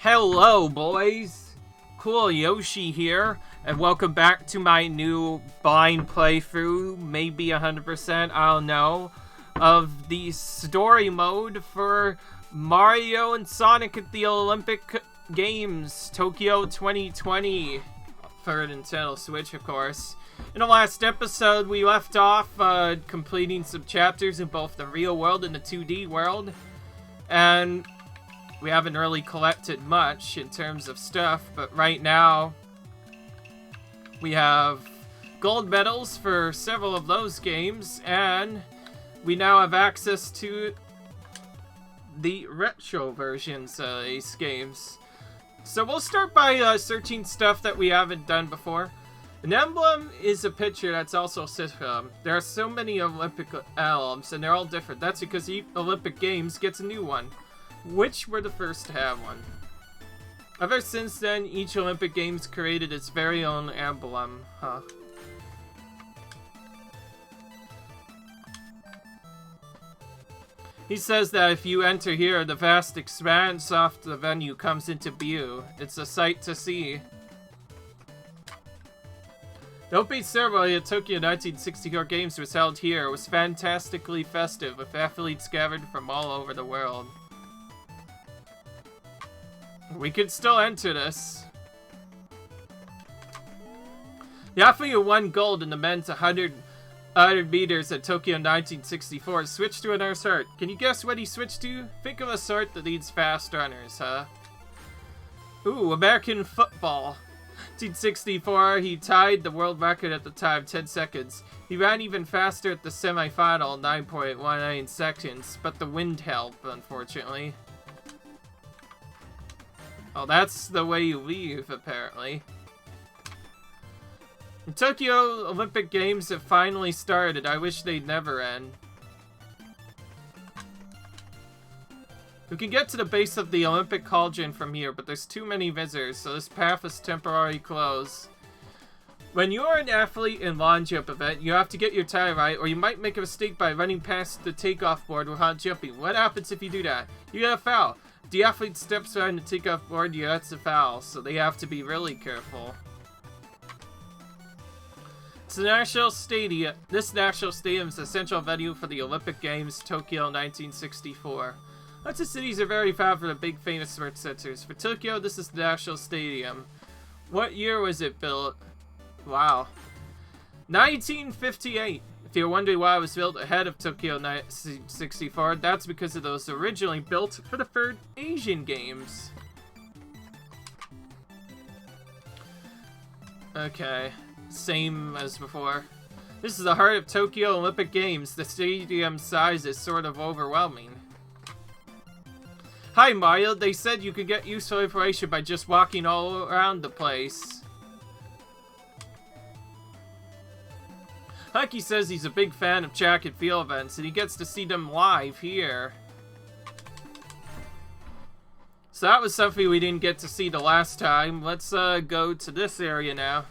Hello, boys! Cool Yoshi here, and welcome back to my new blind playthrough, maybe 100%, I don't know, of the story mode for Mario and Sonic at the Olympic Games, Tokyo 2020, for Nintendo Switch, of course. In the last episode, we left off completing some chapters in both the real world and the 2D world, and we haven't really collected much in terms of stuff, but right now we have gold medals for several of those games, and we now have access to the retro versions of these games. So we'll start by searching stuff that we haven't done before. An emblem is a picture that's also a system. There are so many Olympic emblems, and they're all different. That's because each Olympic Games gets a new one. Which were the first to have one. Ever since then, each Olympic Games created its very own emblem. Huh. He says that if you enter here, the vast expanse of the venue comes into view. It's a sight to see. The opening ceremony at Tokyo 1964 Games was held here. It was fantastically festive, with athletes gathered from all over the world. We could still enter this. The athlete who won gold in the men's 100 meters at Tokyo 1964 switched to another sort. Can you guess what he switched to? Think of a sort that needs fast runners, huh? Ooh, American football. 1964, he tied the world record at the time, 10 seconds. He ran even faster at the semi-final, 9.19 seconds, but the wind helped, unfortunately. Oh, that's the way you leave, apparently. The Tokyo Olympic Games have finally started. I wish they'd never end. We can get to the base of the Olympic cauldron from here, but there's too many visitors, so this path is temporarily closed. When you're an athlete in long jump event, you have to get your time right, or you might make a mistake by running past the takeoff board without jumping. What happens if you do that? You get a foul. The athlete steps behind the takeoff board, that's a foul, so they have to be really careful. It's the National Stadium. This National Stadium is the central venue for the Olympic Games, Tokyo 1964. Lots of cities are very proud for the big famous sports centers. For Tokyo, this is the National Stadium. What year was it built? Wow. 1958. If you're wondering why it was built ahead of Tokyo 1964, that's because it was originally built for the third Asian Games. Okay, same as before. This is the heart of Tokyo Olympic Games. The stadium size is sort of overwhelming. Hi Mario, they said you could get useful information by just walking all around the place. Haki says he's a big fan of track and field events, and he gets to see them live here. So that was something we didn't get to see the last time. Let's go to this area now.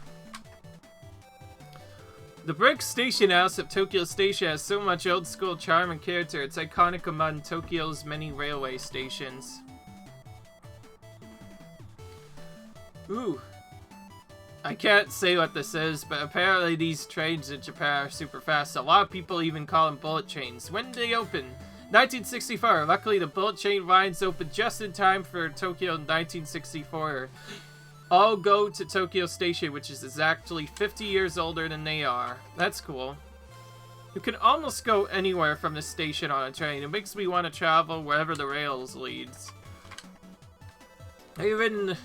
The brick station house of Tokyo Station has so much old school charm and character. It's iconic among Tokyo's many railway stations. Ooh. I can't say what this is, but apparently these trains in Japan are super fast. A lot of people even call them bullet trains. When did they open? 1964. Luckily, the bullet train lines opened just in time for Tokyo 1964. All go to Tokyo Station, which is exactly 50 years older than they are. That's cool. You can almost go anywhere from the station on a train. It makes me want to travel wherever the rails leads. Even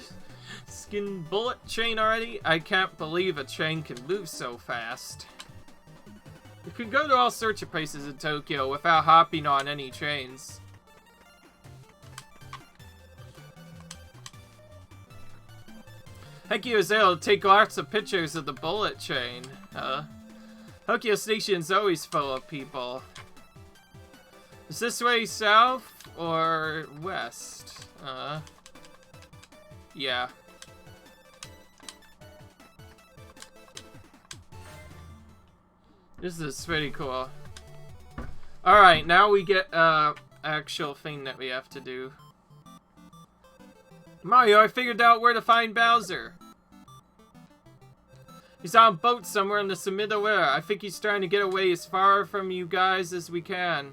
skin bullet train already? I can't believe a train can move so fast. You can go to all sorts of places in Tokyo without hopping on any trains. Heki was able to take lots of pictures of the bullet train. Tokyo Station's always full of people. Is this way south or west? Yeah. This is pretty cool. Alright, now we get actual thing that we have to do. Mario, I figured out where to find Bowser. He's on a boat somewhere in the middle air. I think he's trying to get away as far from you guys as we can.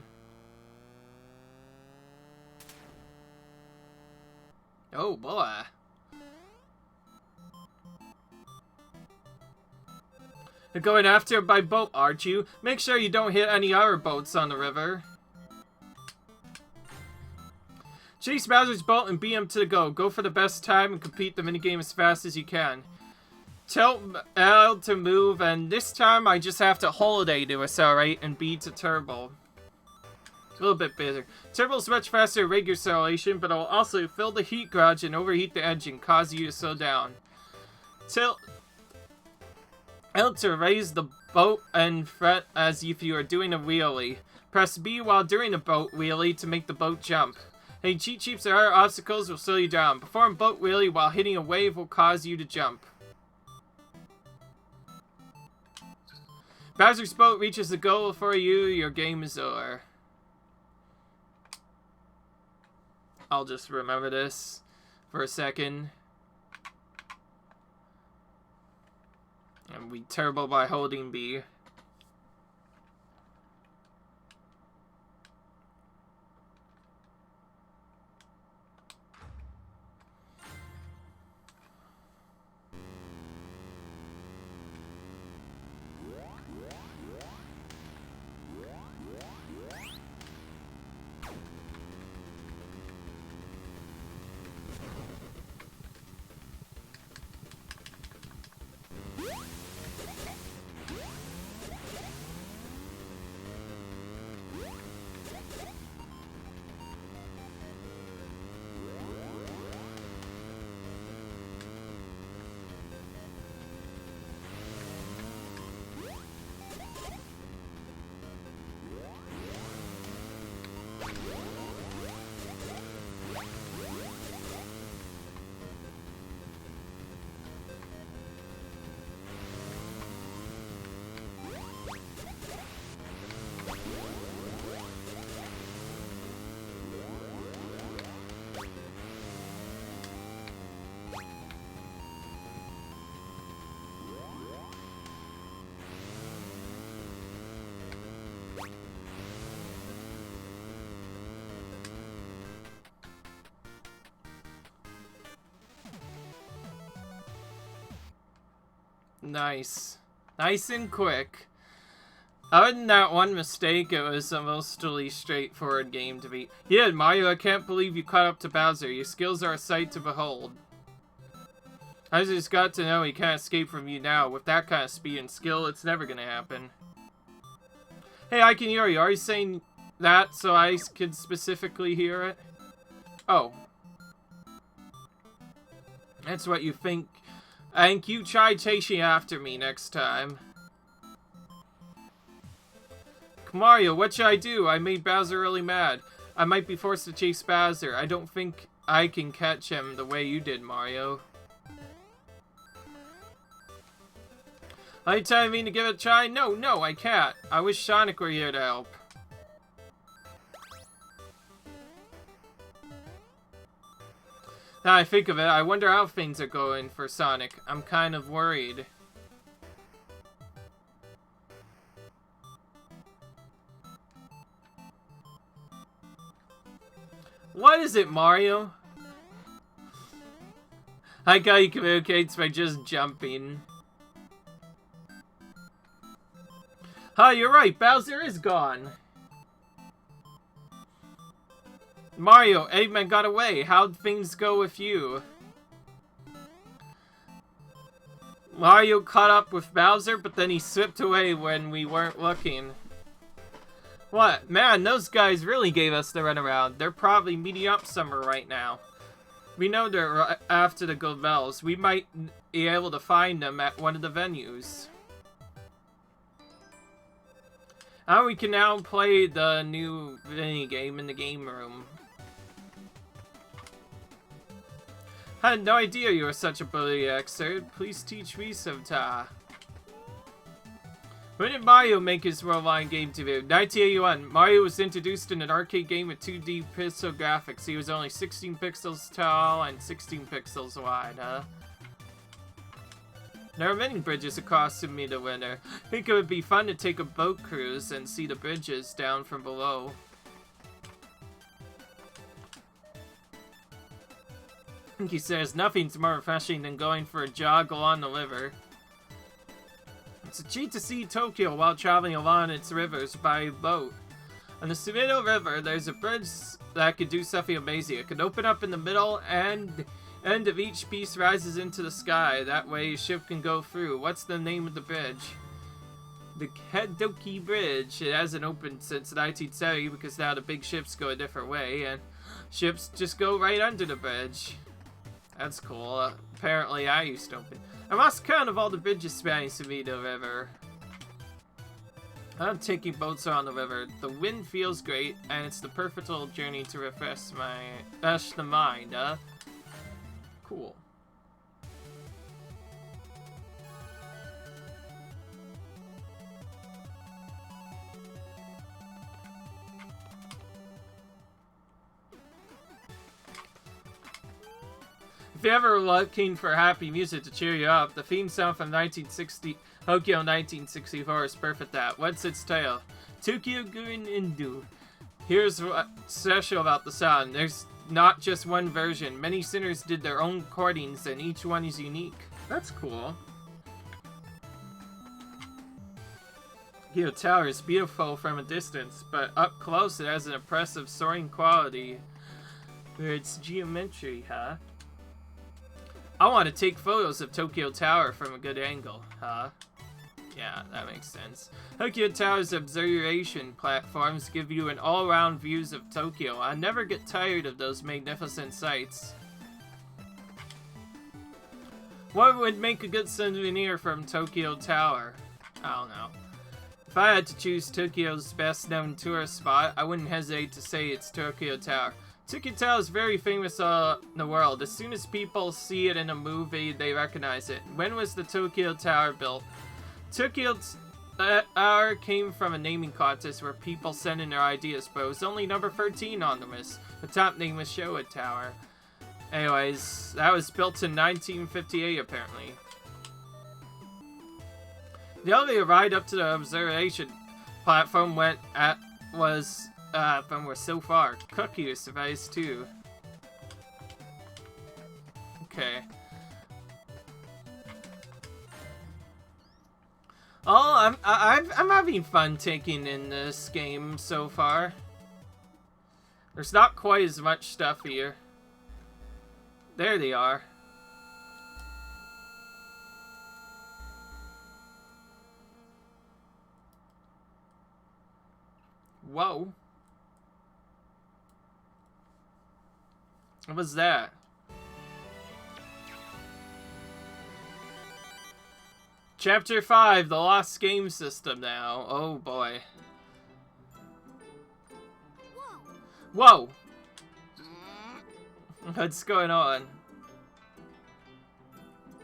Oh boy. You're going after him by boat, aren't you? Make sure you don't hit any other boats on the river. Chase Bowser's boat and beat him to the goal. Go for the best time and complete the minigame as fast as you can. Tilt L to move, and this time I just have to hold A to accelerate and B to turbo. A little bit better. Turbo is much faster than regular acceleration, but it will also fill the heat gauge and overheat the engine, cause you to slow down. Tilt L to raise the boat and fret as if you are doing a wheelie. Press B while doing a boat wheelie to make the boat jump. Hitting cheat sheeps or other obstacles will slow you down. Perform boat wheelie while hitting a wave will cause you to jump. Bowser's boat reaches the goal before you, your game is over. I'll just remember this for a second. And we turbo by holding B. Nice. Nice and quick. Other than that one mistake, it was a mostly straightforward game to beat. Yeah, Mario, I can't believe you caught up to Bowser. Your skills are a sight to behold. I just got to know he can't escape from you now. With that kind of speed and skill, it's never gonna happen. Hey, I can hear you. Are you saying that so I could specifically hear it? Oh. That's what you think. I think you try chasing after me next time. Mario, what should I do? I made Bowser really mad. I might be forced to chase Bowser. I don't think I can catch him the way you did, Mario. Are you telling me to give it a try? No, I can't. I wish Sonic were here to help. Now I think of it, I wonder how things are going for Sonic. I'm kind of worried. What is it, Mario? I like how he communicates by just jumping. Huh, you're right, Bowser is gone. Mario, Eggman got away. How'd things go with you? Mario caught up with Bowser, but then he slipped away when we weren't looking. What? Man, those guys really gave us the runaround. They're probably meeting up somewhere right now. We know they're after the gold bells. We might be able to find them at one of the venues. And we can now play the new minigame in the game room. I had no idea you were such a bully expert. Please teach me sometime. When did Mario make his worldwide game debut? 1981. Mario was introduced in an arcade game with 2D pixel graphics. He was only 16 pixels tall and 16 pixels wide, huh? There are many bridges across Sumida Winter. I think it would be fun to take a boat cruise and see the bridges down from below. He says nothing's more refreshing than going for a jog along the river. It's a treat to see Tokyo while traveling along its rivers by boat. On the Sumida River, there's a bridge that can do something amazing. It can open up in the middle and the end of each piece rises into the sky. That way your ship can go through. What's the name of the bridge? The Kadoki Bridge. It hasn't opened since 1970 because now the big ships go a different way and ships just go right under the bridge. That's cool. Apparently I used to open. I lost count of all the bridges spanning Sumida River. I'm taking boats on the river. The wind feels great, and it's the perfect little journey to refresh the mind, huh? Cool. If you're ever looking for happy music to cheer you up, the theme song from Tokyo 1964 is perfect at. What's its title? Tokyo Gurin Indu. Here's what's special about the song. There's not just one version. Many singers did their own recordings and each one is unique. That's cool. Tokyo Tower is beautiful from a distance, but up close it has an impressive soaring quality for its geometry, huh? I want to take photos of Tokyo Tower from a good angle, huh? Yeah, that makes sense. Tokyo Tower's observation platforms give you an all-round views of Tokyo. I never get tired of those magnificent sights. What would make a good souvenir from Tokyo Tower? I don't know. If I had to choose Tokyo's best-known tourist spot, I wouldn't hesitate to say it's Tokyo Tower. Tokyo Tower is very famous in the world. As soon as people see it in a movie, they recognize it. When was the Tokyo Tower built? Tokyo Tower came from a naming contest where people sent in their ideas, but it was only number 13 on the list. The top name was Showa Tower. Anyways, that was built in 1958, apparently. The elevator ride up to the observation platform was from where so far. Cookie was surprised too. Okay. Oh, I'm having fun taking in this game so far. There's not quite as much stuff here. There they are. Whoa. What was that? Chapter 5, the Lost Game System now. Oh boy. Whoa! What's going on?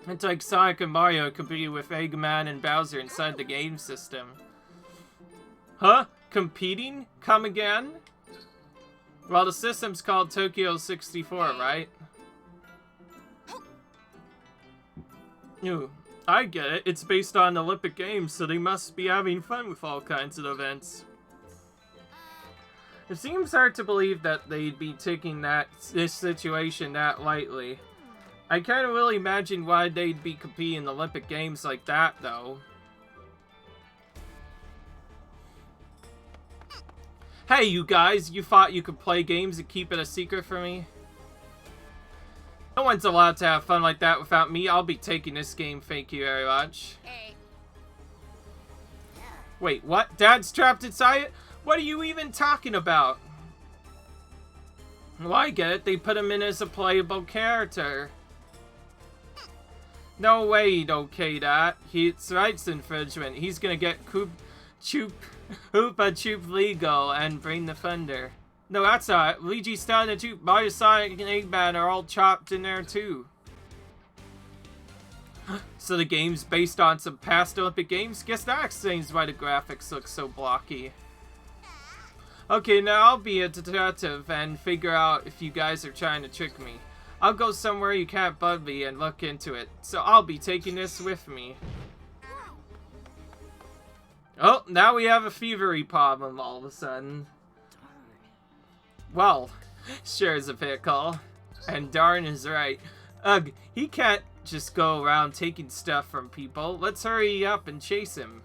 It's like Sonic and Mario competing with Eggman and Bowser inside the game system. Huh? Competing? Come again? Well, the system's called Tokyo 64, right? Ooh, I get it. It's based on Olympic Games, so they must be having fun with all kinds of events. It seems hard to believe that they'd be taking this situation that lightly. I can't really imagine why they'd be competing in Olympic Games like that, though. Hey, you guys, you thought you could play games and keep it a secret from me? No one's allowed to have fun like that without me. I'll be taking this game, thank you very much. Hey. Wait, what? Dad's trapped inside it? What are you even talking about? Well, I get it. They put him in as a playable character. No way he'd okay that. It's rights infringement. He's gonna get Hoopa Troop legal and bring the thunder. No, that's not. Luigi, Star, and Troop, Mario, Sonic, and Eggman are all chopped in there too. So the game's based on some past Olympic Games? Guess that explains why the graphics look so blocky. Okay, now I'll be a detective and figure out if you guys are trying to trick me. I'll go somewhere you can't bug me and look into it. So I'll be taking this with me. Oh, now we have a thievery problem all of a sudden. Well, sure is a pickle. And darn is right. Ugh, he can't just go around taking stuff from people. Let's hurry up and chase him.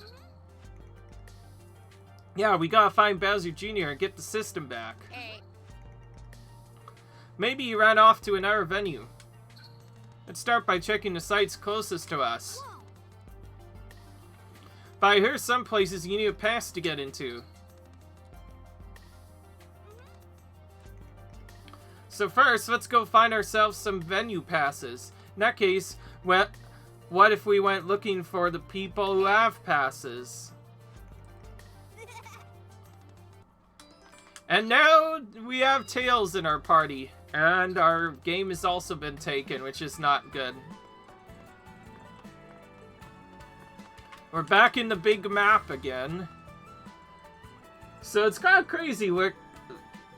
Yeah, we gotta find Bowser Jr. and get the system back. Maybe he ran off to another venue. Let's start by checking the sites closest to us. But I heard some places you need a pass to get into. So first, let's go find ourselves some venue passes. In that case, what if we went looking for the people who have passes? And now we have Tails in our party. And our game has also been taken, which is not good. We're back in the big map again. So it's kind of crazy.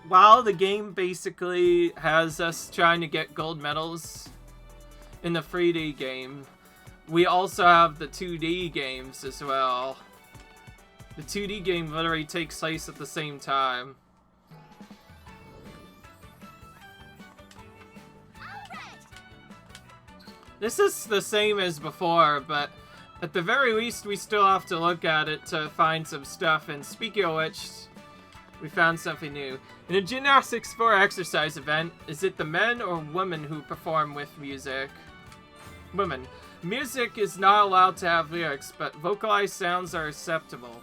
While the game basically has us trying to get gold medals in the 3D game, we also have the 2D games as well. The 2D game literally takes place at the same time. This is the same as before, but at the very least we still have to look at it to find some stuff, and speaking of which, we found something new. In a gymnastics for exercise event, is it the men or women who perform with music? Women. Music is not allowed to have lyrics, but vocalized sounds are acceptable.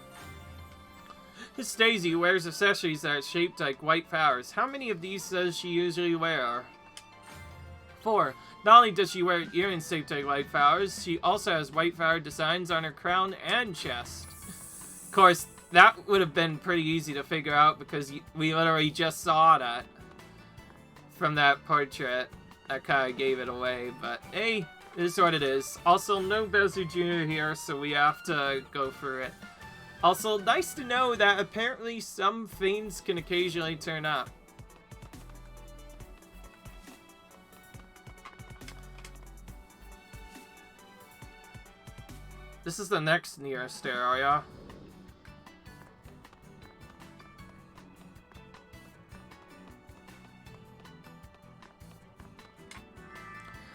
This Daisy wears accessories that are shaped like white flowers. How many of these does she usually wear? 4. Not only does she wear earrings shaped like white flowers, she also has white flower designs on her crown and chest. Of course, that would have been pretty easy to figure out because we literally just saw that from that portrait. That kind of gave it away, but hey, it is what it is. Also, no Bowser Jr. here, so we have to go through it. Also, nice to know that apparently some things can occasionally turn up. This is the next nearest area.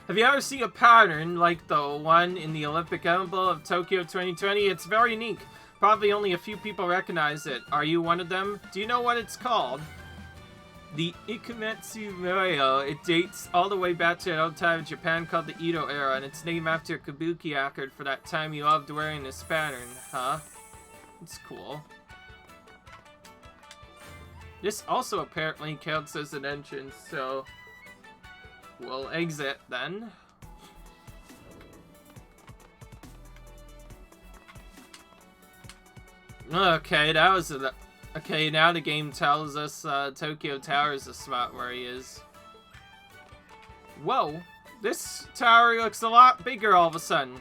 Have you ever seen a pattern like the one in the Olympic emblem of Tokyo 2020? It's very unique. Probably only a few people recognize it. Are you one of them? Do you know what it's called? The Ikumetsu Mario. It dates all the way back to an old time in Japan called the Edo era, and it's named after a kabuki actor for that time you loved wearing this pattern, huh? It's cool. This also apparently counts as an entrance, so we'll exit then. Okay, that was a... Okay, now the game tells us Tokyo Tower is the spot where he is. Whoa, this tower looks a lot bigger all of a sudden.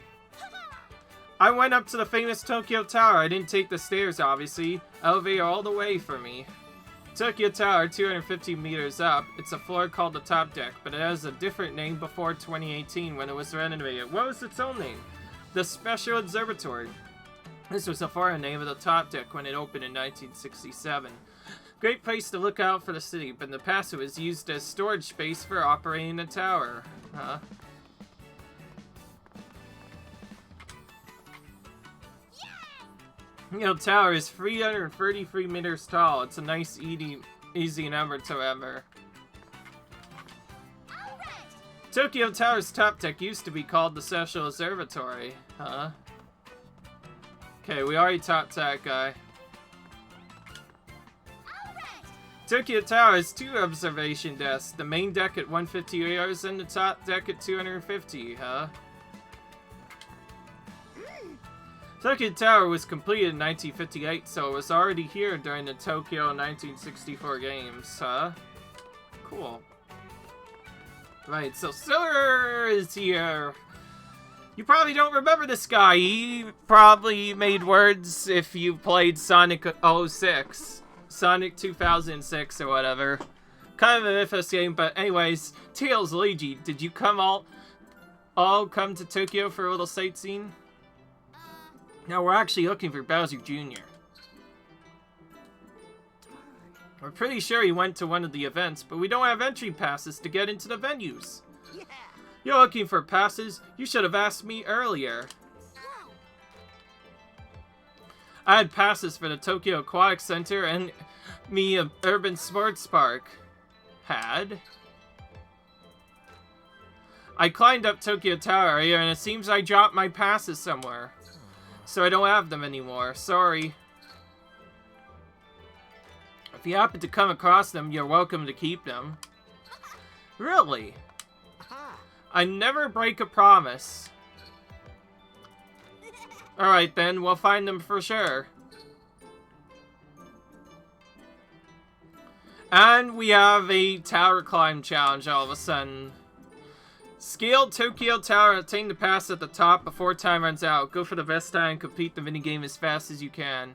I went up to the famous Tokyo Tower. I didn't take the stairs, obviously. Elevator all the way for me. Tokyo Tower, 250 meters up. It's a floor called the Top Deck, but it has a different name before 2018 when it was renovated. What was its own name? The Special Observatory. This was the foreign name of the Top Deck when it opened in 1967. Great place to look out for the city, but in the past it was used as storage space for operating the tower. Huh? You know, tower is 333 meters tall. It's a nice, easy number to remember. Tokyo Tower's Top Deck used to be called the Special Observatory. Huh? Okay, we already talked to that guy. Tokyo Tower has 2 observation desks. The main deck at 150 meters and the top deck at 250, huh? Tokyo Tower was completed in 1958, so it was already here during the Tokyo 1964 games, huh? Cool. Right, so Silver is here. You probably don't remember this guy. He probably made words if you played Sonic 06. Sonic 2006 or whatever. Kind of an infamous game, but anyways, Tails, Luigi, did you all come to Tokyo for a little sightseeing? Now we're actually looking for Bowser Jr. We're pretty sure he went to one of the events, but we don't have entry passes to get into the venues. You're looking for passes? You should have asked me earlier. I had passes for the Tokyo Aquatic Center and me Urban Sports Park. Had? I climbed up Tokyo Tower here and it seems I dropped my passes somewhere. So I don't have them anymore. Sorry. If you happen to come across them, you're welcome to keep them. Really? I never break a promise. Alright then, we'll find them for sure. And we have a tower climb challenge all of a sudden. Scale Tokyo Tower, attain the pass at the top before time runs out. Go for the best time and complete the minigame as fast as you can.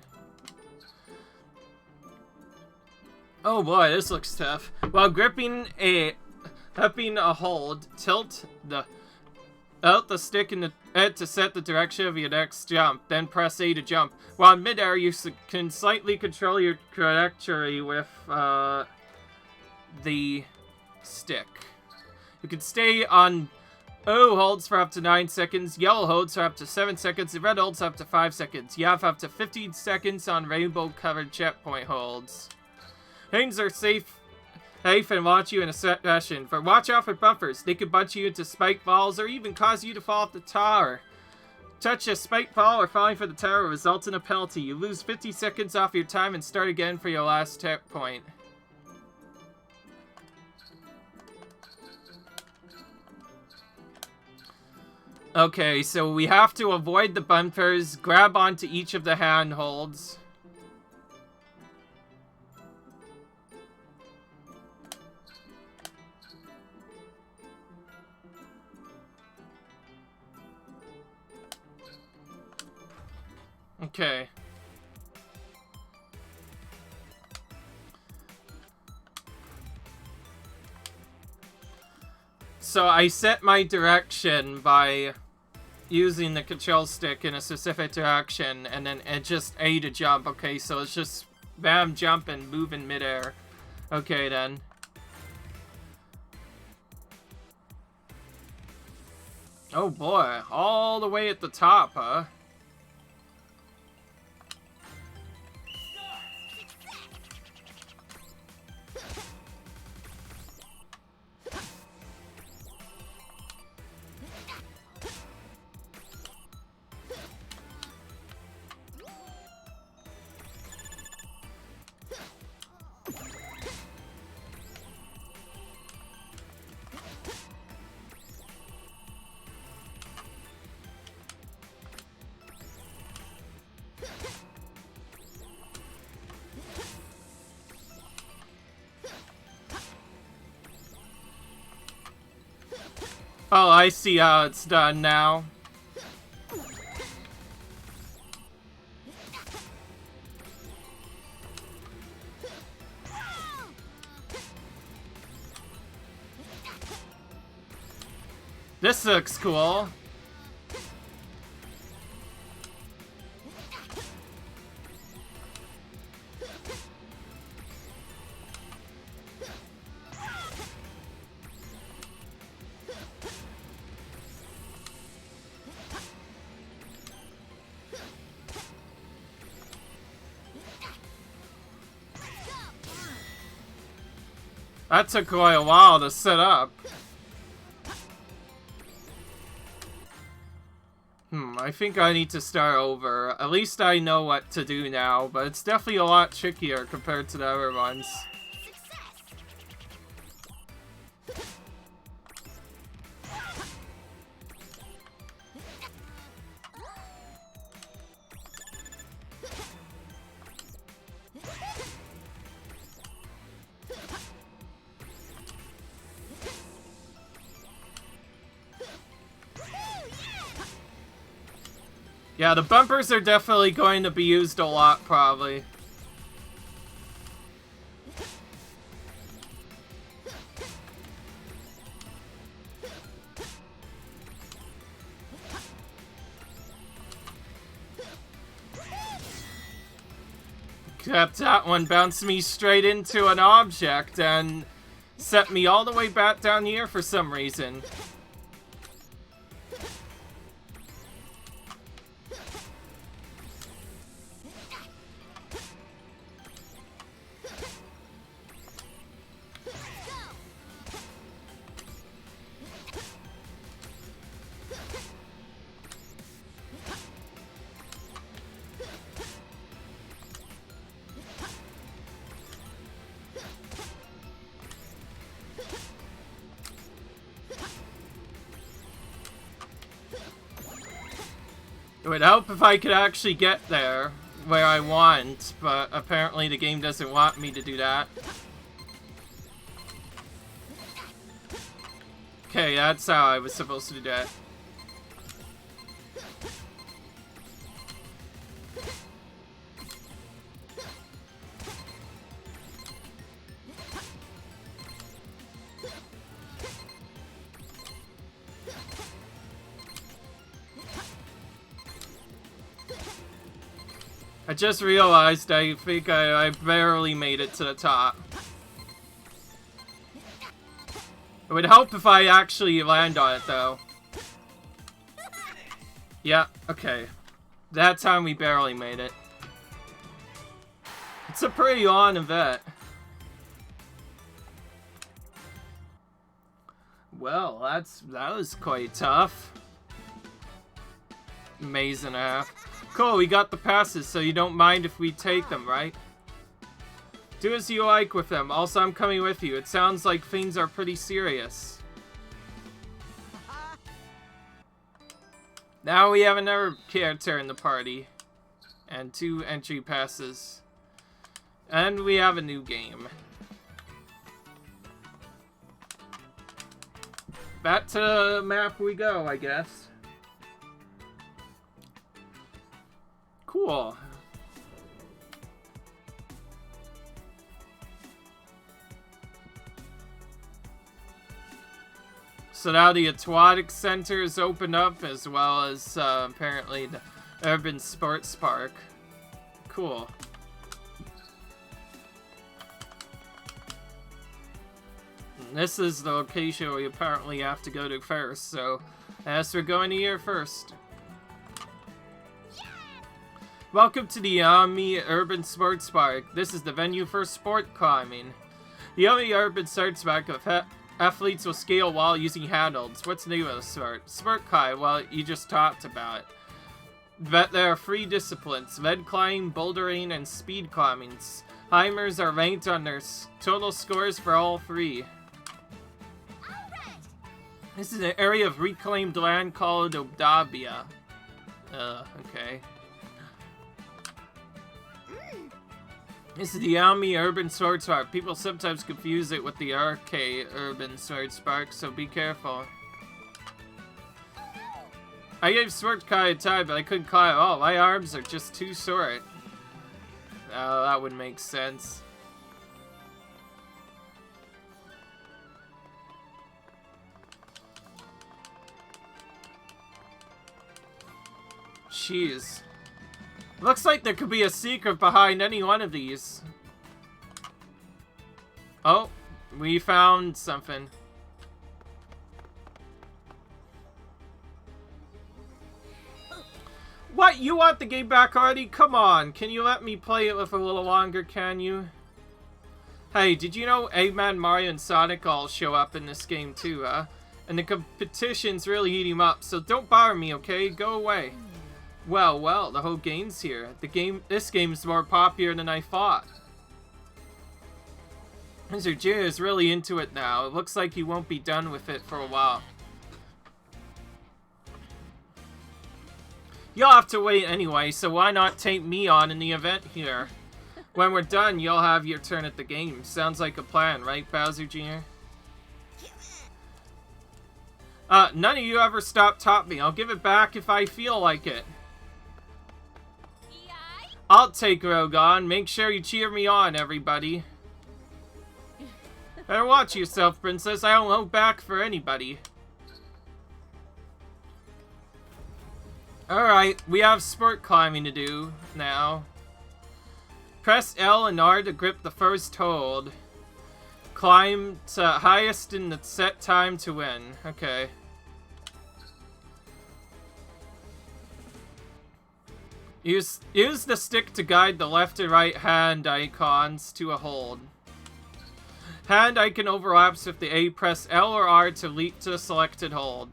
Oh boy, this looks tough. While gripping a hold, tilt the stick in the to set the direction of your next jump, then press A to jump. While in midair, you can slightly control your trajectory with the stick. You can stay on O holds for up to 9 seconds, yellow holds for up to 7 seconds, and red holds up to 5 seconds. You have up to 15 seconds on rainbow-covered checkpoint holds. Things are safe and launch you in a session, but watch out for bumpers. They could bunch you into spike balls or even cause you to fall off the tower. Touch a spike ball or falling for the tower will result in a penalty. You lose 50 seconds off your time and start again for your last checkpoint. Okay, so we have to avoid the bumpers, grab onto each of the handholds. Okay. So I set my direction by using the control stick in a specific direction, and then just A to jump. Okay, so it's just bam, jump, and move in midair. Okay, then. Oh boy, all the way at the top, huh? Oh, I see how it's done now. This looks cool. That took quite a while to set up. I think I need to start over. At least I know what to do now, but it's definitely a lot trickier compared to the other ones. Yeah, the bumpers are definitely going to be used a lot, probably. Except that one bounced me straight into an object and set me all the way back down here for some reason. It would help if I could actually get there where I want, but apparently the game doesn't want me to do that. Okay, that's how I was supposed to do that. I just realized I think I barely made it to the top. It would help if I actually land on it, though. Yeah, okay. That time we barely made it. It's a pretty long event. Well, that was quite tough. Maze and a half. Cool, we got the passes, so you don't mind if we take them, right? Do as you like with them. Also, I'm coming with you. It sounds like things are pretty serious. Now we have another character in the party. And 2 entry passes. And we have a new game. Back to the map we go, I guess. Cool. So now the Aquatic Center is open up, as well as apparently the Urban Sports Park. Cool. And this is the location we apparently have to go to first, so I guess we're going here first. Welcome to the Yami Urban Sports Park. This is the venue for sport climbing. The Yami Urban Sports Park of athletes will scale while using handholds. What's the name of the sport? Sport climb, well, you just talked about it. But there are 3 disciplines: lead climbing, bouldering, and speed climbing. Climbers are ranked on their total scores for all 3. This is an area of reclaimed land called Obdabia. Okay. This is the Yami Urban Sports Park. People sometimes confuse it with the RK Urban Sports Park, so be careful. I gave Sport Kai a time, but I couldn't climb at all. My arms are just too short. Oh, that would make sense. Jeez. Looks like there could be a secret behind any one of these. Oh, we found something. What? You want the game back already? Come on. Can you let me play it with a little longer, can you? Hey, did you know Eggman, Mario, and Sonic all show up in this game too, huh? And the competition's really heating them up, so don't bother me, okay? Go away. Well, the whole game's here. This game's more popular than I thought. Mr. Junior is really into it now. It looks like he won't be done with it for a while. You'll have to wait anyway, so why not take me on in the event here? When we're done, you'll have your turn at the game. Sounds like a plan, right, Bowser Jr.? None of you ever stop top me. I'll give it back if I feel like it. I'll take Rogue on. Make sure you cheer me on, everybody. Better watch yourself, Princess. I don't hold back for anybody. Alright, we have sport climbing to do now. Press L and R to grip the first hold. Climb to highest in the set time to win. Okay. Use the stick to guide the left and right hand icons to a hold. Hand icon overlaps with the A. Press L or R to leap to the selected hold.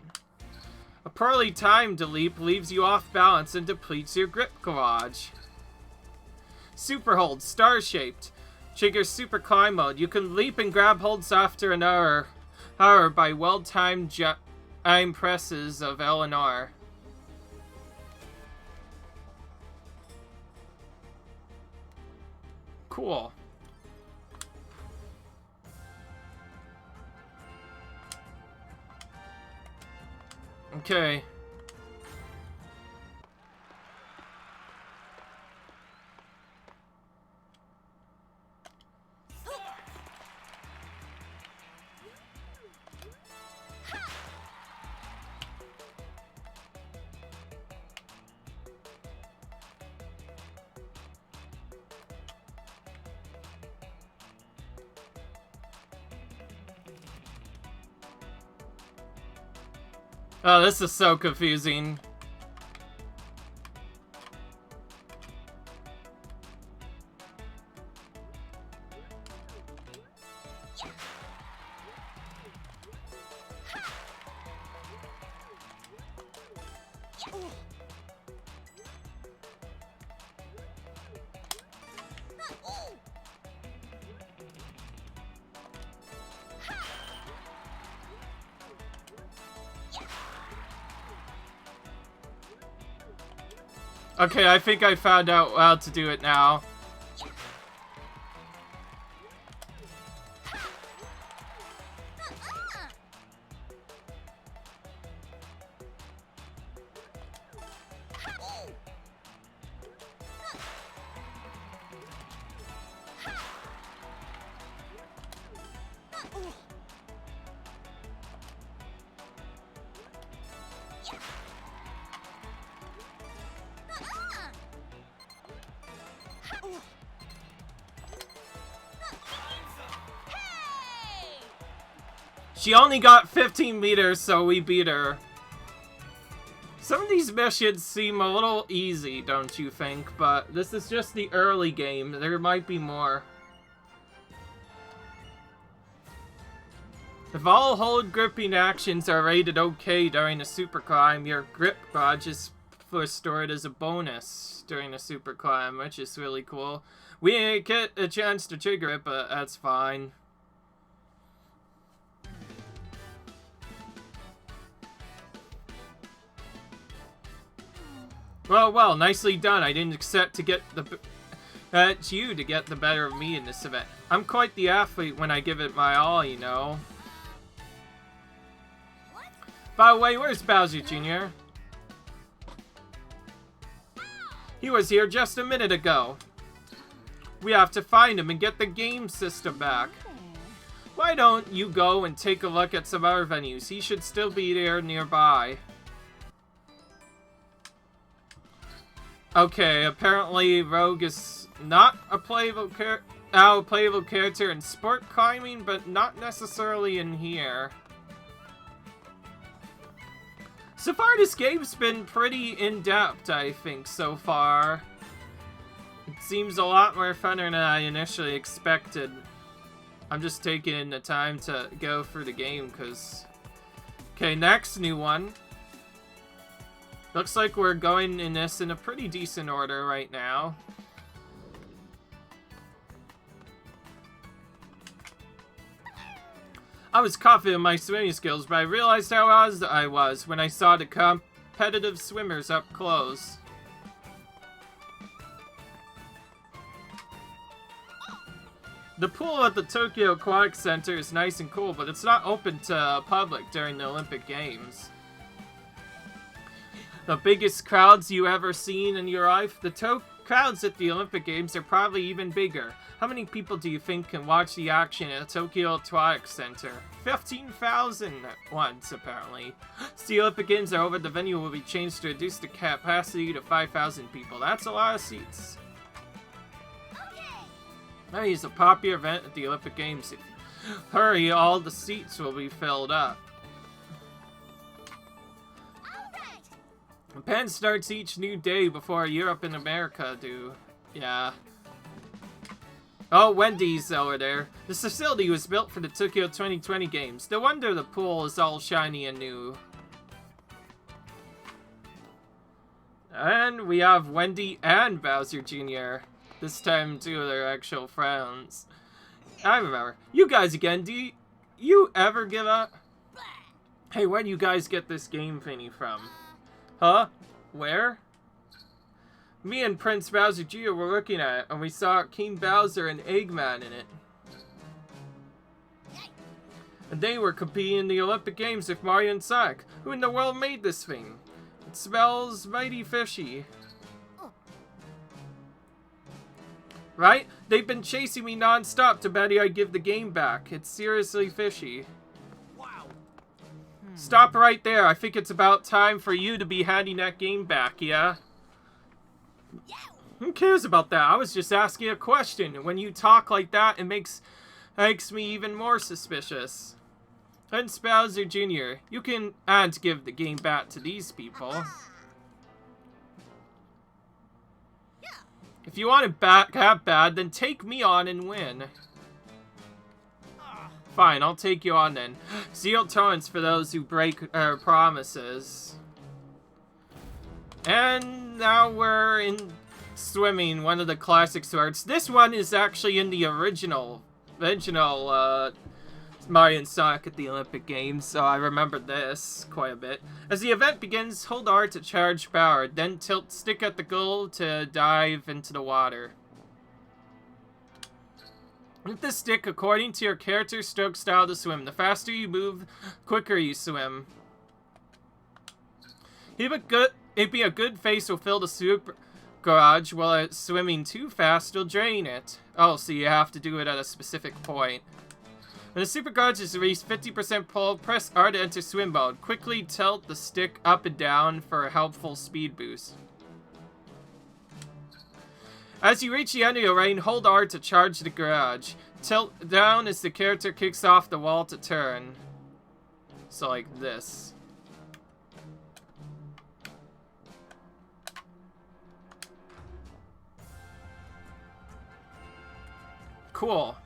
A poorly timed leap leaves you off balance and depletes your grip garage. Super hold, star-shaped. Triggers super climb mode. You can leap and grab holds after an hour by well-timed presses of L and R. Cool. Okay. Oh, this is so confusing. Okay, I think I found out how to do it now. She only got 15 meters, so we beat her. Some of these missions seem a little easy, don't you think? But this is just the early game. There might be more. If all hold gripping actions are rated okay during a super climb, your grip gauge is stored as a bonus during a super climb, which is really cool. We didn't get a chance to trigger it, but that's fine. Well, nicely done. I didn't expect to get you to get the better of me in this event. I'm quite the athlete when I give it my all, you know. By the way, where's Bowser Jr.? He was here just a minute ago. We have to find him and get the game system back. Why don't you go and take a look at some other venues? He should still be there nearby. Okay, apparently Rogue is not a playable character in sport climbing, but not necessarily in here. So far, this game's been pretty in-depth, I think, so far. It seems a lot more fun than I initially expected. I'm just taking the time to go through the game, because... Okay, next new one. Looks like we're going in this in a pretty decent order right now. I was confident in my swimming skills, but I realized how I was when I saw the competitive swimmers up close. The pool at the Tokyo Aquatic Center is nice and cool, but it's not open to public during the Olympic Games. The biggest crowds you ever seen in your life? The Crowds at the Olympic Games are probably even bigger. How many people do you think can watch the action at Tokyo Aquatic Center? 15,000 at once, apparently. As the Olympic Games are over, the venue will be changed to reduce the capacity to 5,000 people. That's a lot of seats. Okay. It's a popular event at the Olympic Games. If you hurry, all the seats will be filled up. Japan starts each new day before Europe and America do. Yeah. Oh, Wendy's over there. This facility was built for the Tokyo 2020 games. No wonder the pool is all shiny and new. And we have Wendy and Bowser Jr. This time, two of their actual friends. I remember. You guys again, do you ever give up? Hey, where do you guys get this game thingy from? Huh? Where? Me and Prince Bowser Jr. were looking at it, and we saw King Bowser and Eggman in it. And they were competing in the Olympic Games with Mario and Sonic. Who in the world made this thing? It smells mighty fishy. Right? They've been chasing me non-stop to bet I give the game back. It's seriously fishy. Stop right there. I think it's about time for you to be handing that game back, yeah? Who cares about that? I was just asking a question. When you talk like that, it makes me even more suspicious. Prince Bowser Jr., you can't give the game back to these people. If you want it back that bad, then take me on and win. Fine, I'll take you on then. Zero tolerance for those who break promises. And now we're in swimming, one of the classic sports. This one is actually in the original Mario and Sonic at the Olympic Games, so I remember this quite a bit. As the event begins, hold R to charge power, then tilt stick at the goal to dive into the water. With the stick according to your character's stroke style to swim. The faster you move, the quicker you swim. It'd be a good face will fill the super garage, while it's swimming too fast will drain it. Oh, so you have to do it at a specific point. When the super garage is reached 50% pull, press R to enter swim mode. Quickly tilt the stick up and down for a helpful speed boost. As you reach the end of your lane, hold R to charge the garage. Tilt down as the character kicks off the wall to turn. So like this. Cool.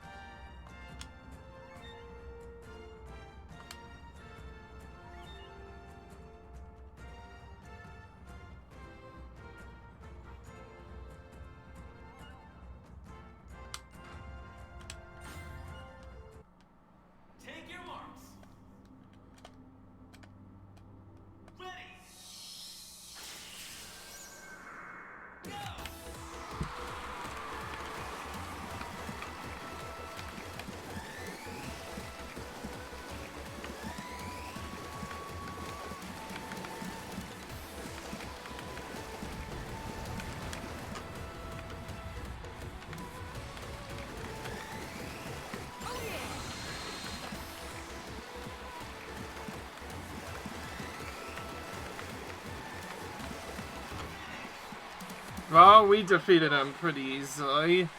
Well, we defeated him pretty easily,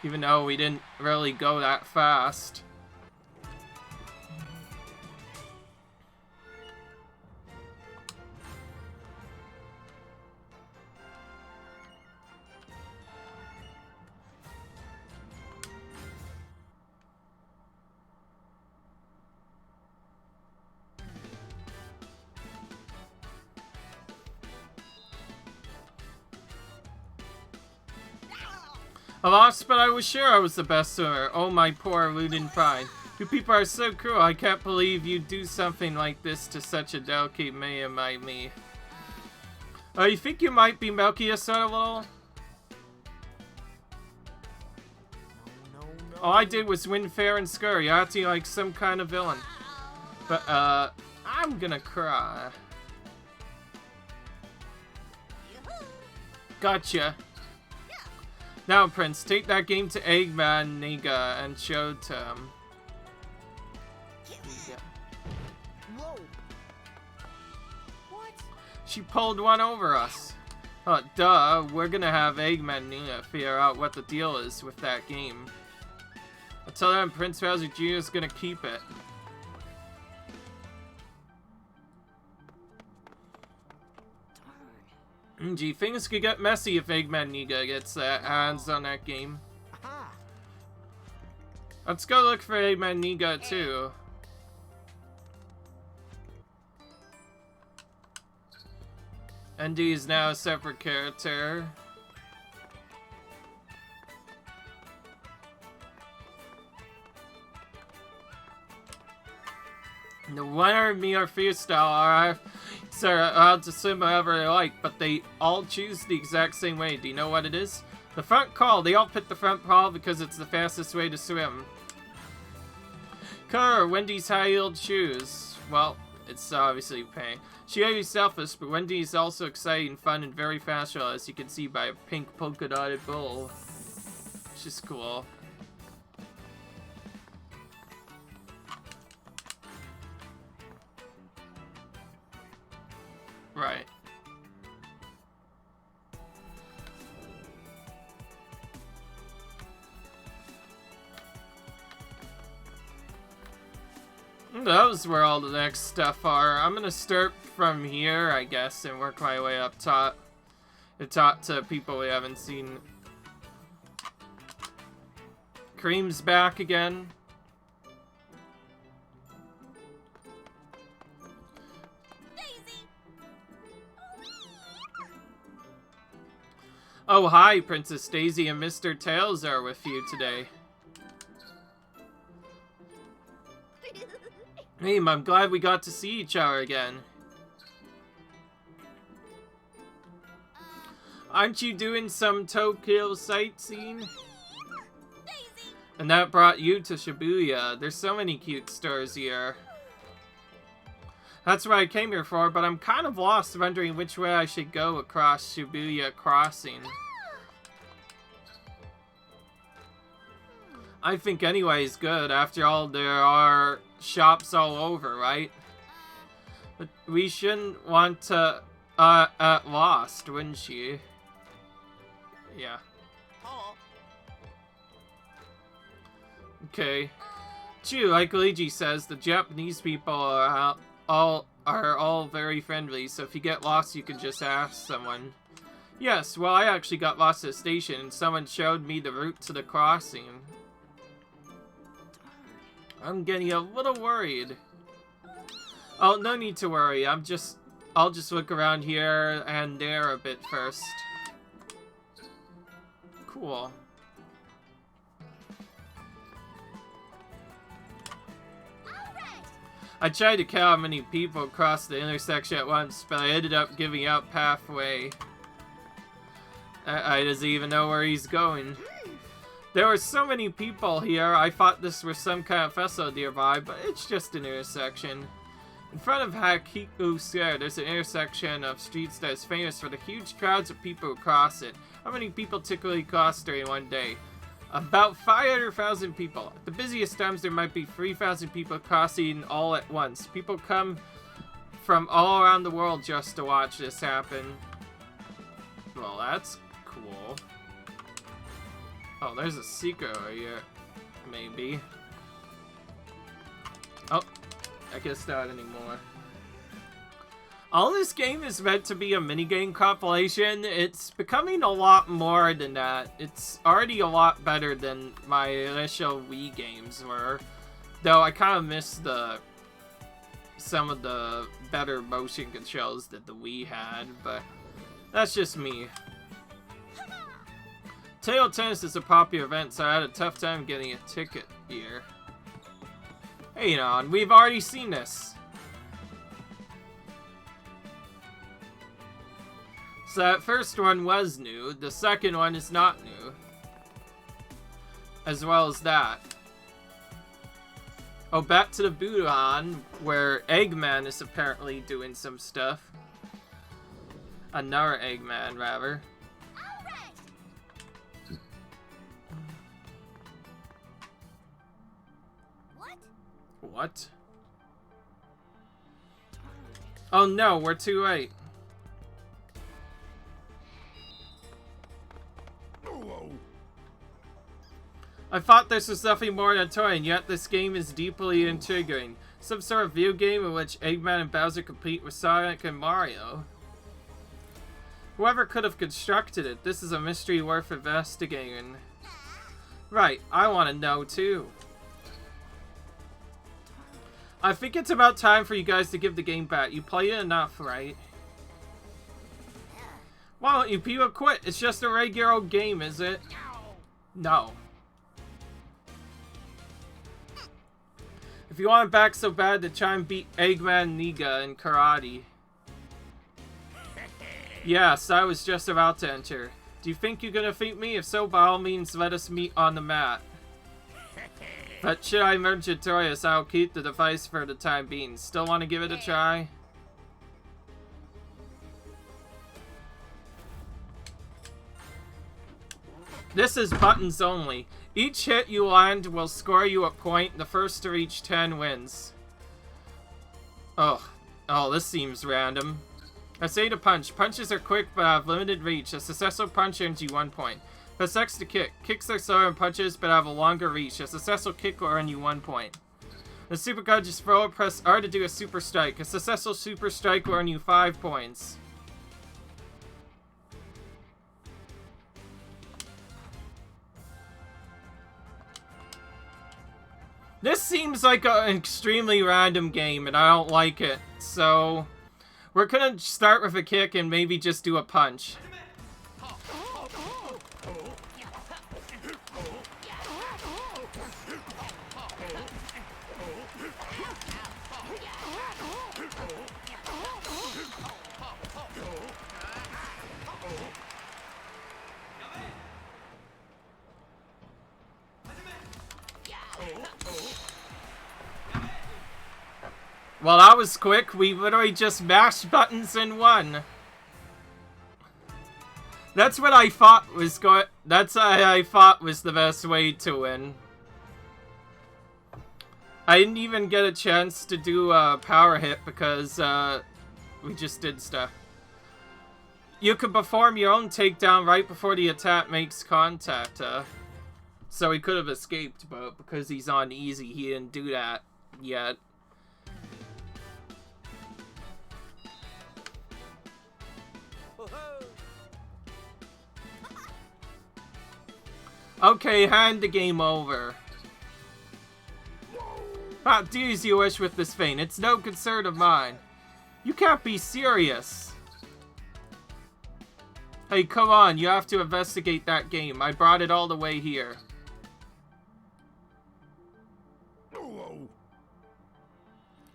even though we didn't really go that fast. I lost, but I was sure I was the best swimmer. Oh, my poor Luden Fine. You people are so cruel. I can't believe you do something like this to such a delicate man like me. Oh, you think you might be milking us a little? All I did was win fair and square. You're acting like some kind of villain. But, I'm gonna cry. Gotcha. Now, Prince, take that game to Eggman Niga and show it to him. Whoa. What? She pulled one over us. Oh, duh. We're gonna have Eggman Niga figure out what the deal is with that game. Until then, Prince Bowser Jr. is gonna keep it. Gee, things could get messy if Eggman Niga gets hands on that game. Let's go look for Eggman Niga too. Andy is now a separate character. The winner, me, or freestyle are allowed to swim however they like, but they all choose the exact same way. Do you know what it is? The front crawl. They all pick the front crawl because it's the fastest way to swim. Color, Wendy's high-heeled shoes. Well, it's obviously pink. She may be selfish, but Wendy is also exciting, fun, and very fashionable, as you can see by a pink polka-dotted bowl. She's cool. Right. Those where all the next stuff are. I'm gonna start from here, I guess, and work my way up top. Talk to people we haven't seen. Cream's back again. Oh, hi, Princess Daisy and Mr. Tails are with you today. Hey, I'm glad we got to see each other again. Aren't you doing some Tokyo sightseeing? And that brought you to Shibuya. There's so many cute stores here. That's what I came here for, but I'm kind of lost, wondering which way I should go across Shibuya Crossing. I think anyways good. After all, there are shops all over, right? But we shouldn't want to lost, wouldn't she? Yeah. Okay. True, like Luigi says, the Japanese people are all very friendly, so if you get lost, you can just ask someone. Yes, well, I actually got lost at a station, and someone showed me the route to the crossing. I'm getting a little worried. Oh, no need to worry. I'll just look around here and there a bit first. Cool. I tried to count how many people crossed the intersection at once, but I ended up giving up halfway. I doesn't even know where he's going. There were so many people here, I thought this was some kind of festival nearby, but it's just an intersection. In front of Hakiku Square, there's an intersection of streets that is famous for the huge crowds of people who cross it. How many people typically cross during one day? About 500,000 people. At the busiest times, there might be 3,000 people crossing all at once. People come from all around the world just to watch this happen. Well, that's cool. Oh, there's a secret over here. Maybe. Oh, I guess not anymore. All this game is meant to be a minigame compilation. It's becoming a lot more than that. It's already a lot better than my initial Wii games were. Though I kind of miss some of the better motion controls that the Wii had, but that's just me. Table tennis is a popular event, so I had a tough time getting a ticket here. Hey, on, we've already seen this. So that first one was new, the second one is not new. As well as that. Oh, back to the Budokan, where Eggman is apparently doing some stuff. Another Eggman, rather. What? Oh no, we're too late. I thought this was nothing more than a toy, and yet this game is deeply intriguing. Some sort of video game in which Eggman and Bowser compete with Sonic and Mario. Whoever could have constructed it, this is a mystery worth investigating. Right, I want to know too. I think it's about time for you guys to give the game back. You played it enough, right? Why don't you people quit? It's just a regular old game, is it? No. If you want it back so bad, then try and beat Eggman, Niga, in karate. Yes, I was just about to enter. Do you think you're gonna defeat me? If so, by all means, let us meet on the mat. But should I emerge victorious, I'll keep the device for the time being. Still want to give it a try? This is buttons only. Each hit you land will score you a point. The first to reach 10 wins. Oh, this seems random. I say to punch. Punches are quick but have limited reach. A successful punch earns you 1 point. Press X to kick. Kicks are slower than punches but have a longer reach. A successful kick will earn you 1 point. The super card just throw it. Press R to do a super strike. A successful super strike will earn you 5 points. This seems like an extremely random game, and I don't like it. So, we're gonna start with a kick and maybe just do a punch. Well, that was quick. We literally just mashed buttons and won. That's what I thought was That's what I thought was the best way to win. I didn't even get a chance to do a power hit because we just did stuff. You can perform your own takedown right before the attack makes contact. So he could have escaped, but because he's on easy, he didn't do that yet. Okay, hand the game over. Do as you wish with this vein. It's no concern of mine. You can't be serious. Hey, come on. You have to investigate that game. I brought it all the way here. Oh,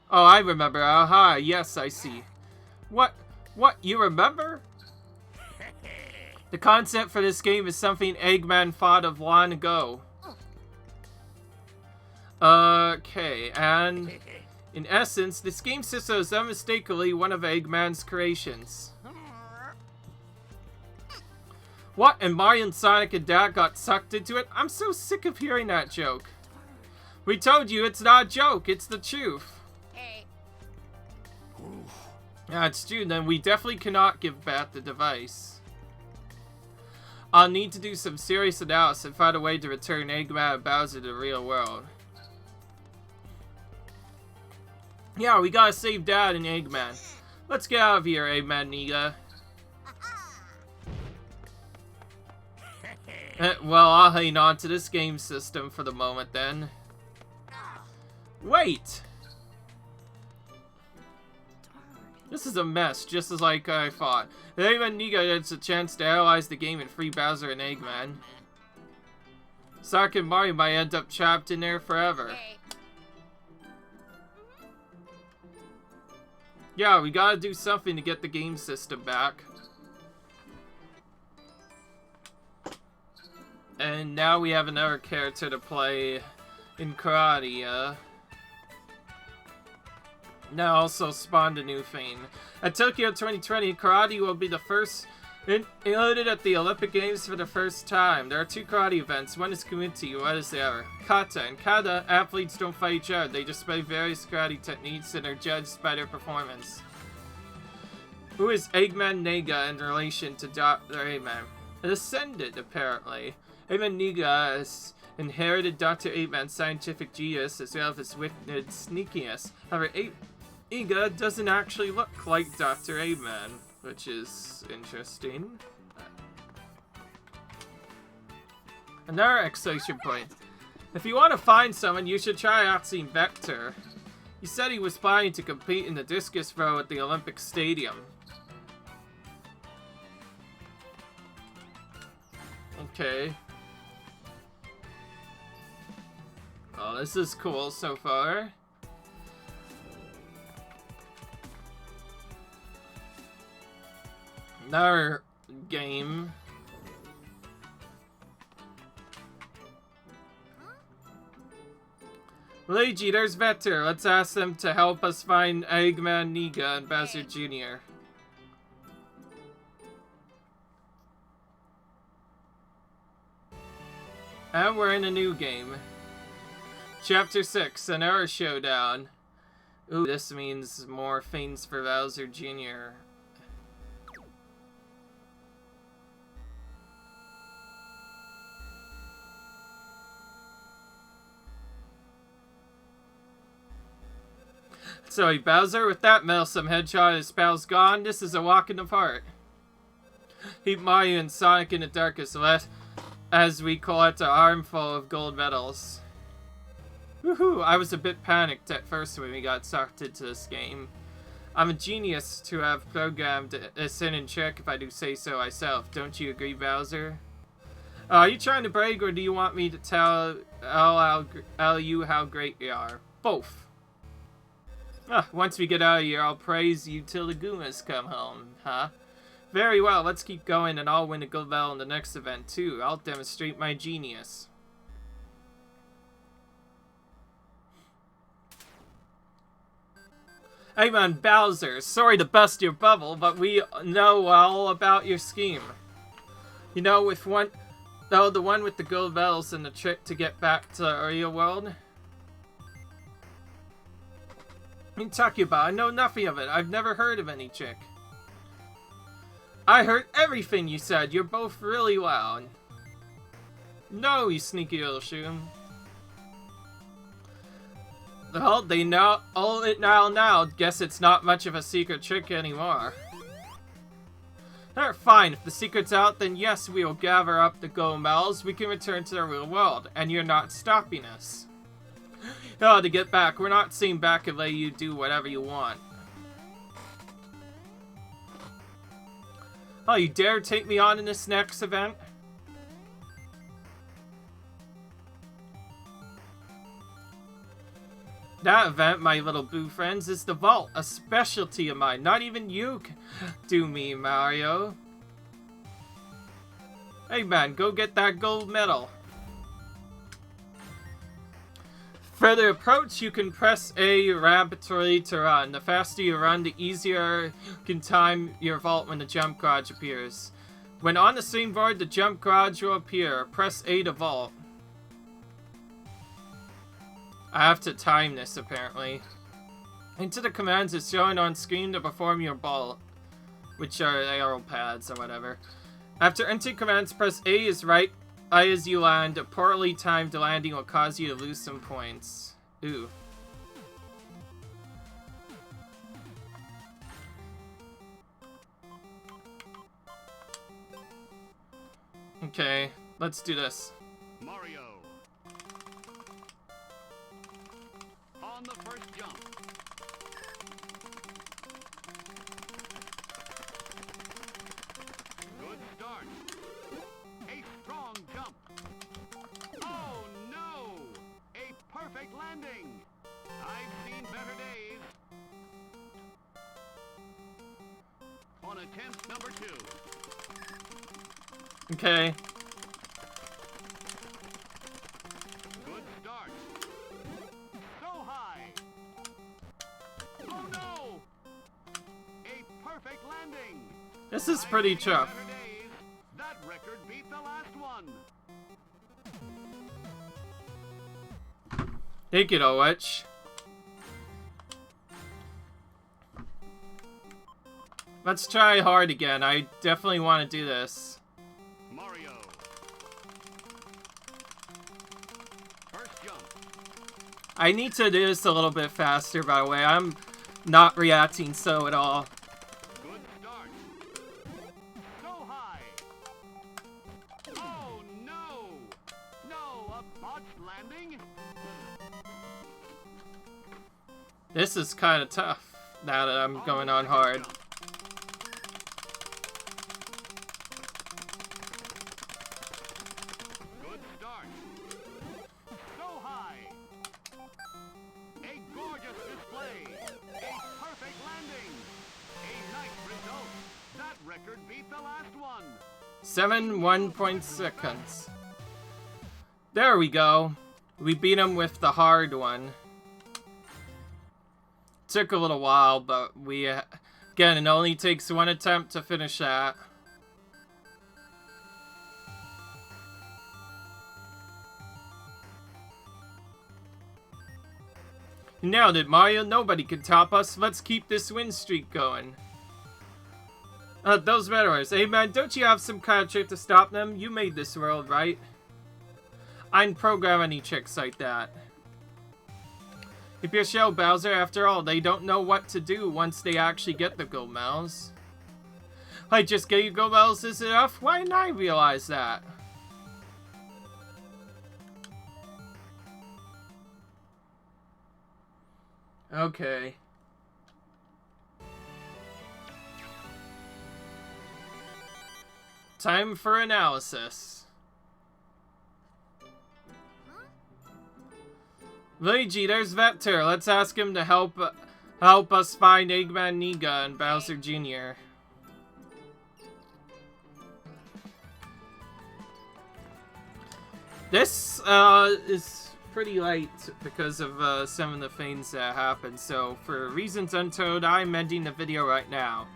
I remember. Aha, yes, I see. What? You remember? The concept for this game is something Eggman thought of long ago. Okay, and in essence, this game system is unmistakably one of Eggman's creations. What? And Mario and Sonic and Dad got sucked into it? I'm so sick of hearing that joke. We told you it's not a joke, it's the truth. Yeah, it's true, then we definitely cannot give back the device. I'll need to do some serious analysis and find a way to return Eggman and Bowser to the real world. Yeah, we gotta save Dad and Eggman. Let's get out of here, Eggman Niga. Well, I'll hang on to this game system for the moment then. Wait! This is a mess, just as like I thought. If Eggman Niga gets a chance to analyze the game and free Bowser and Eggman, Sonic and Mario might end up trapped in there forever. Yeah, we gotta do something to get the game system back. And now we have another character to play in karate, Now also spawned a new thing. At Tokyo 2020, karate will be the first Included at the Olympic Games for the first time. There are 2 karate events. One is Kumite, one is the other. Kata. In kata, athletes don't fight each other. They display various karate techniques and are judged by their performance. Who is Eggman Nega in relation to Dr. Eggman? A descendant, apparently. Eggman Nega has inherited Dr. Eggman's scientific genius as well as his wicked sneakiness. However, Ega doesn't actually look like Dr. Eggman, which is interesting. Another exclamation point. If you want to find someone, you should try asking Vector. He said he was planning to compete in the discus throw at the Olympic Stadium. Okay. Oh, this is cool so far. Another game. Luigi, there's Vector. Let's ask them to help us find Eggman, Nega, and Bowser Jr. And we're in a new game. Chapter 6, an Hour Showdown. Ooh, this means more things for Bowser Jr. Sorry, Bowser, with that meddlesome hedgehog and his pals gone, this is a walk in the park. Keep Mario and Sonic in the darkest let as we collect an armful of gold medals. Woohoo! I was a bit panicked at first when we got sucked into this game. I'm a genius to have programmed a sin and check if I do say so myself. Don't you agree, Bowser? Are you trying to brag, or do you want me to tell you how great you are? Both. Once we get out of here, I'll praise you till the Goombas come home, huh? Very well, let's keep going and I'll win a gold medal in the next event too. I'll demonstrate my genius. Hey man, Bowser, sorry to bust your bubble, but we know all about your scheme. You know, the one with the gold medals and the trick to get back to the real world? What are you talking about? I know nothing of it. I've never heard of any chick. I heard everything you said. You're both really loud. No, you sneaky little shoe. Well, they know all it now. Guess it's not much of a secret trick anymore. Alright, fine. If the secret's out, then yes, we'll gather up the gold medals. We can return to the real world, and you're not stopping us. Oh, to get back. We're not sitting back and let you do whatever you want. Oh, you dare take me on in this next event? That event, my little boo friends, is the vault, a specialty of mine. Not even you can do me, Mario. Hey man, go get that gold medal. Further approach, you can press A rapidly to run. The faster you run, the easier you can time your vault when the jump garage appears. When on the same board, the jump garage will appear. Press A to vault. I have to time this, apparently. Enter the commands is shown on screen to perform your vault, which are arrow pads or whatever. After entering commands, press A is right as you land. A poorly timed landing will cause you to lose some points. Ooh. Okay, let's do this. Mario. On the first jump. Good start. A strong jump. Oh no! A perfect landing. I've seen better days. On attempt number 2. Okay. Good start. So high. Oh no! A perfect landing. This is pretty tough. Better days. Take it, Owitch. Let's try hard again. I definitely want to do this. Mario. First jump. I need to do this a little bit faster, by the way. I'm not reacting so at all. Good start. So high. Oh no! No, a botched landing. This is kind of tough now that I'm going on hard. Good start. So high. A gorgeous display. A perfect landing. A nice result. That record beat the last one. 1 seconds. There we go. We beat him with the hard one. Took a little while, but we, again, it only takes one attempt to finish that. Nailed it, Mario. Nobody can top us. Let's keep this win streak going. Those Meteors. Hey, man, don't you have some kind of trick to stop them? You made this world, right? I didn't program any tricks like that. Keep your shell, Bowser. After all, they don't know what to do once they actually get the gold medals. I just gave you gold medals is enough? Why didn't I realize that? Okay. Time for analysis. Luigi, there's Vector. Let's ask him to help us find Eggman, Niga, and Bowser Jr. This is pretty late because of some of the things that happened. So for reasons untold, I'm ending the video right now.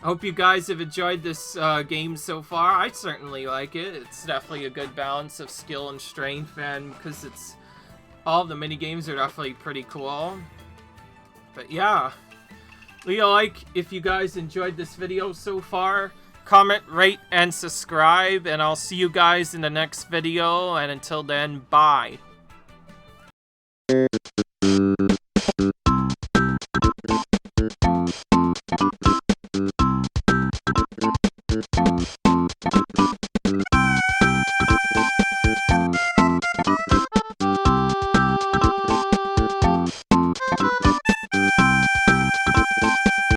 I hope you guys have enjoyed this game so far. I certainly like it. It's definitely a good balance of skill and strength, and because it's all the minigames are definitely pretty cool. But yeah, leave a like if you guys enjoyed this video so far. Comment, rate, and subscribe, and I'll see you guys in the next video, and until then, bye.